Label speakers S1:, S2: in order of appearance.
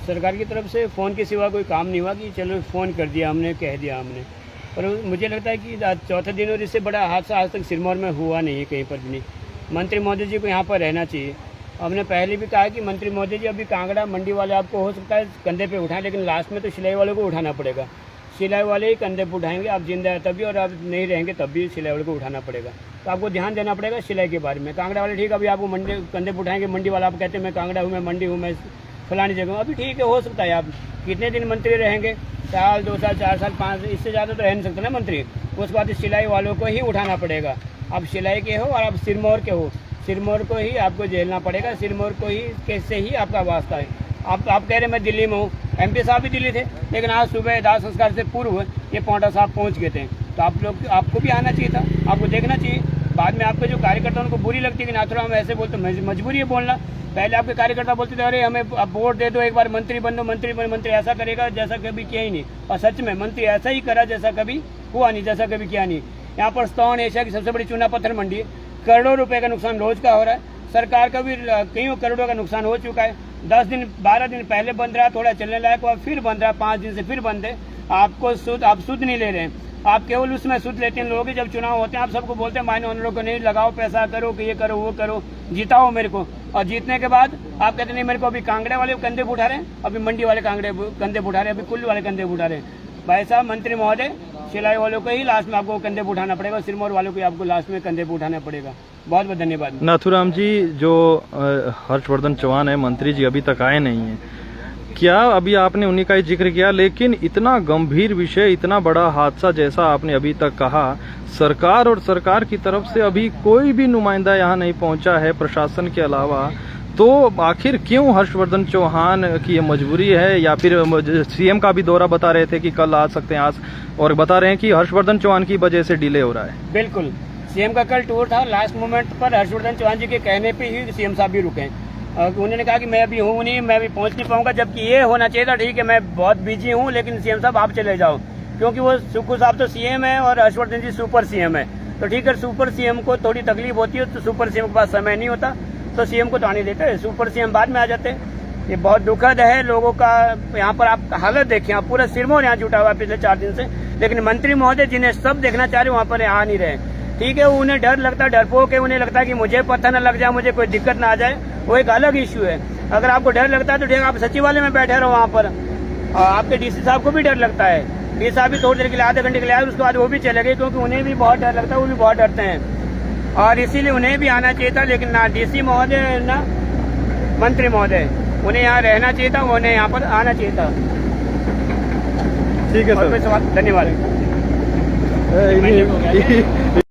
S1: सरकार की तरफ से फ़ोन के सिवा कोई काम नहीं हुआ कि चलो फ़ोन कर दिया हमने, कह दिया हमने। पर मुझे लगता है कि चौथे दिन और इससे बड़ा हादसा आज तक सिरमौर में हुआ नहीं है, कहीं पर भी नहीं। मंत्री महोदय जी को यहाँ पर रहना चाहिए। हमने पहले भी कहा कि मंत्री महोदय जी अभी कांगड़ा मंडी वाले आपको हो सकता है कंधे पे उठाएं, लेकिन लास्ट में तो सिलाई वालों को उठाना पड़ेगा। सिलाई वाले ही कंधे पे उठाएंगे, आप जिंदा है तभी, और आप नहीं रहेंगे तब भी सिलाई वाले को उठाना पड़ेगा। तो आपको ध्यान देना पड़ेगा सिलाई के बारे में। कांगड़ा वाले ठीक है, अभी आपको मंडी कंधे पे उठाएंगे, मंडी वाला आप कहते हैं मैं कांगड़ा हूँ, मैं मंडी हूँ, मैं फलानी जगह हूँ। अभी ठीक है, हो सकता है। आप कितने दिन मंत्री रहेंगे? साल, 2 साल, 4 साल, 5 साल, इससे ज़्यादा तो रह नहीं सकते ना मंत्री। उसके बाद सिलाई वालों को ही उठाना पड़ेगा। आप सिलाई के हो और आप सिरमौर के हो, सिरमौर को ही आपको झेलना पड़ेगा। सिरमौर को ही कैसे ही आपका वास्ता है। आप कह रहे मैं दिल्ली में हूँ, MP साहब भी दिल्ली थे, लेकिन आज सुबह दाह संस्कार से पूर्व ये पौंटा साहब पहुँच गए थे। तो आपको भी आना चाहिए था, आपको देखना चाहिए। बाद में आपके जो कार्यकर्ता उनको बुरी लगती है कि नाथुराम हम ऐसे बोलते, मजबूरी है बोलना। पहले आपके कार्यकर्ता बोलते थे अरे हमें अब वोट दे दो, एक बार मंत्री बन दो, मंत्री ऐसा करेगा जैसा कभी किया ही नहीं। और सच में मंत्री ऐसा ही करा जैसा कभी हुआ नहीं, जैसा कभी किया नहीं। यहाँ पर स्टोन एशिया की सबसे बड़ी चूना पत्थर मंडी है, करोड़ों रुपए का नुकसान रोज का हो रहा है। सरकार का भी कई करोड़ों का नुकसान हो चुका है। 10 दिन 12 दिन पहले बंद रहा, थोड़ा चलने लायक हुआ, फिर बंद रहा, 5 दिन से फिर बंद है। आप शुद्ध नहीं ले रहे हैं, आप केवल उसमें शुद्ध लेते हैं। लोग जब चुनाव होते हैं आप सबको बोलते हैं माइने ऑनरों को नहीं लगाओ, पैसा करो कि ये करो वो करो, जिताओ मेरे को। और जीतने के बाद आप कहते नहीं मेरे को अभी कांगड़े वाले कंधे उठा रहे हैं, अभी मंडी वाले कांगड़े कंधे उठा रहे हैं, अभी कुल्लू वाले कंधे उठा रहे हैं। भाई साहब मंत्री महोदय, सिलाई वालों को ही लास्ट में आपको कंधे पे उठाना पड़ेगा, सिरमौर वालों को आपको लास्ट में कंधे पे उठाना पड़ेगा। बहुत बहुत धन्यवाद।
S2: नाथुराम जी, जो हर्षवर्धन चौहान है मंत्री जी अभी तक आए नहीं हैं, क्या अभी आपने उन्हीं का ही जिक्र किया, लेकिन इतना गंभीर विषय, इतना बड़ा हादसा जैसा आपने अभी तक कहा, सरकार और सरकार की तरफ से अभी कोई भी नुमाइंदा यहाँ नहीं पहुंचा है प्रशासन के अलावा, तो आखिर क्यों हर्षवर्धन चौहान की ये मजबूरी है? या फिर CM का भी दौरा बता रहे थे कि कल आ सकते हैं आज, और बता रहे हैं कि हर्षवर्धन चौहान की वजह से डिले हो रहा है।
S1: बिल्कुल, CM का कल टूर था, लास्ट मोमेंट पर हर्षवर्धन चौहान जी के कहने पे ही CM साहब भी रुके। उन्होंने कहा कि मैं अभी हूँ नहीं, मैं अभी पहुँच नहीं पाऊंगा, जबकि ये होना चाहिए था ठीक है मैं बहुत बिजी हूँ, लेकिन CM साहब आप चले जाओ, क्योंकि वो सुक्खू साहब तो CM है और हर्षवर्धन जी सुपर CM है। तो ठीक है, सुपर CM को थोड़ी तकलीफ होती है, तो सुपर CM के पास समय नहीं होता तो CM को तो आने देते, सुपर CM बाद में आ जाते। ये बहुत दुखद है लोगों का। यहाँ पर आप हालत देखिए, आप पूरा सिरमौर यहाँ जुटा हुआ है पिछले 4 दिन से, लेकिन मंत्री महोदय जिन्हें सब देखना चाह रहे वहाँ पर आ नहीं रहे। ठीक है, उन्हें डर लगता है, डरपोक है, उन्हें लगता है कि मुझे पता न लग जाए, मुझे कोई दिक्कत ना आ जाए, वो एक अलग इश्यू है। अगर आपको डर लगता है तो ठीक है, आप सचिवालय में बैठे रहो वहाँ पर। आपके DC साहब को भी डर लगता है, DC साहब भी थोड़ी देर के लिए, आधे घंटे के लिए आए, उसके बाद वो भी चले गए, क्योंकि उन्हें भी बहुत डर लगता है, वो भी बहुत डरते हैं, और इसीलिए उन्हें भी आना चाहिए था। लेकिन ना DC महोदय ना मंत्री महोदय, उन्हें यहाँ रहना चाहिए था, उन्हें यहाँ पर आना चाहिए था।
S2: ठीक है सर,
S1: धन्यवाद।